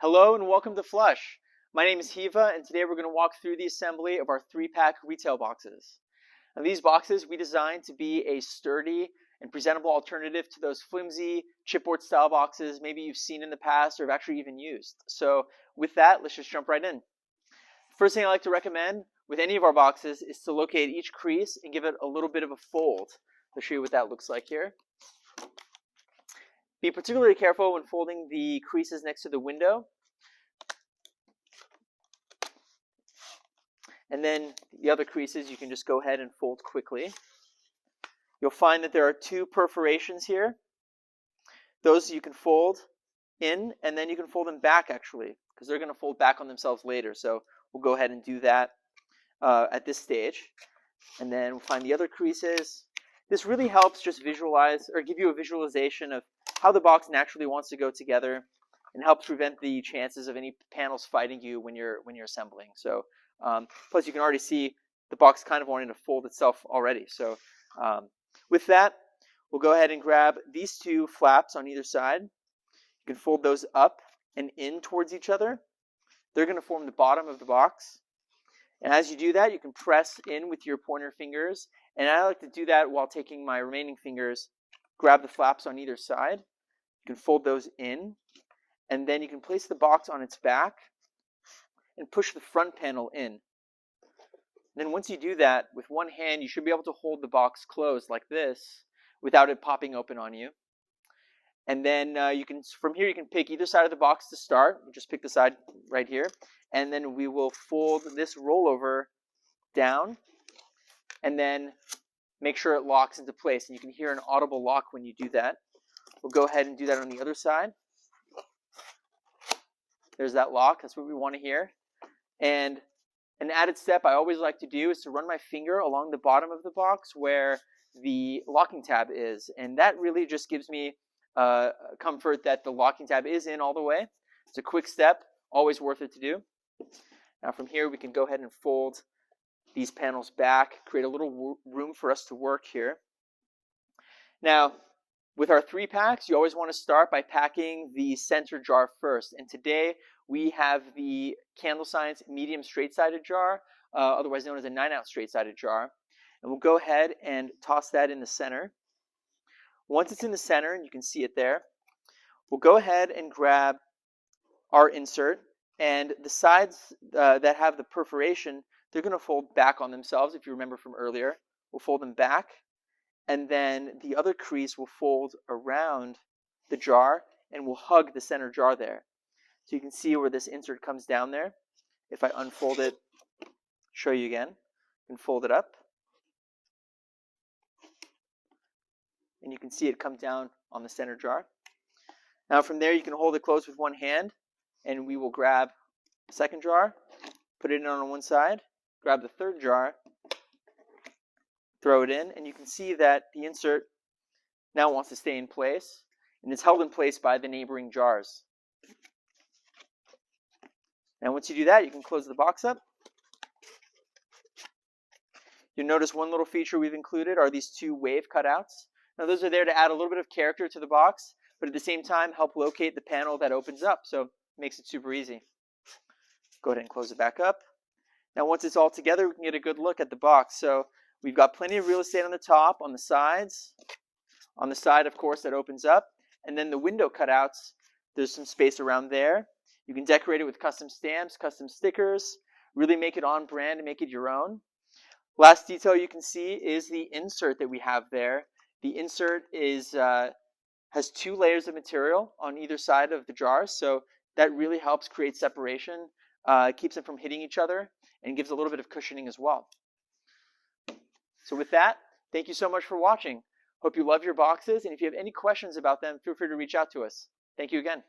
Hello and welcome to Flush. My name is Heeva and today we're going to walk through the assembly of our 3-pack retail boxes. Now these boxes we designed to be a sturdy and presentable alternative to those flimsy chipboard style boxes maybe you've seen in the past or have actually even used. So with that, let's just jump right in. First thing I like to recommend with any of our boxes is to locate each crease and give it a little bit of a fold. I'll show you what that looks like here. Be particularly careful when folding the creases next to the window. And then the other creases you can just go ahead and fold quickly. You'll find that there are 2 perforations here. Those you can fold in and then you can fold them back actually because they're going to fold back on themselves later. So we'll go ahead and do that at this stage. And then we'll find the other creases. This really helps just visualize or give you a visualization of how the box naturally wants to go together and helps prevent the chances of any panels fighting you when you're assembling. So plus you can already see the box kind of wanting to fold itself already. So with that, we'll go ahead and grab these 2 flaps on either side. You can fold those up and in towards each other. They're going to form the bottom of the box. And as you do that, you can press in with your pointer fingers. And I like to do that while taking my remaining fingers, grab the flaps on either side. You can fold those in. And then you can place the box on its back and push the front panel in. And then once you do that, with one hand, you should be able to hold the box closed like this without it popping open on you. And then from here, you can pick either side of the box to start. You just pick the side right here. And then we will fold this rollover down and then make sure it locks into place. And you can hear an audible lock when you do that. We'll go ahead and do that on the other side. There's that lock. That's what we want to hear. And an added step I always like to do is to run my finger along the bottom of the box where the locking tab is. And that really just gives me comfort that the locking tab is in all the way. It's a quick step, always worth it to do. Now from here we can go ahead and fold these panels back, create a little room for us to work here. Now with our 3-packs, you always want to start by packing the center jar first. And today we have the Candle Science medium straight-sided jar, otherwise known as a 9-ounce straight-sided jar. And we'll go ahead and toss that in the center. Once it's in the center, and you can see it there, we'll go ahead and grab our insert. And the sides that have the perforation, they're going to fold back on themselves, if you remember from earlier. We'll fold them back. And then the other crease will fold around the jar and will hug the center jar there. So you can see where this insert comes down there. If I unfold it, show you again, and fold it up. And you can see it come down on the center jar. Now from there you can hold it closed with one hand and we will grab the second jar, put it in on one side, grab the third jar, throw it in, and you can see that the insert now wants to stay in place, and it's held in place by the neighboring jars. And once you do that, you can close the box up. You'll notice one little feature we've included are these 2 wave cutouts. Now those are there to add a little bit of character to the box, but at the same time help locate the panel that opens up, so it makes it super easy. Go ahead and close it back up. Now once it's all together, we can get a good look at the box. So we've got plenty of real estate on the top, on the sides, on the side, of course, that opens up. And then the window cutouts, there's some space around there. You can decorate it with custom stamps, custom stickers, really make it on brand and make it your own. Last detail you can see is the insert that we have there. The insert has 2 layers of material on either side of the jars, so that really helps create separation, keeps them from hitting each other, and gives a little bit of cushioning as well. So with that, thank you so much for watching. Hope you love your boxes, and if you have any questions about them, feel free to reach out to us. Thank you again.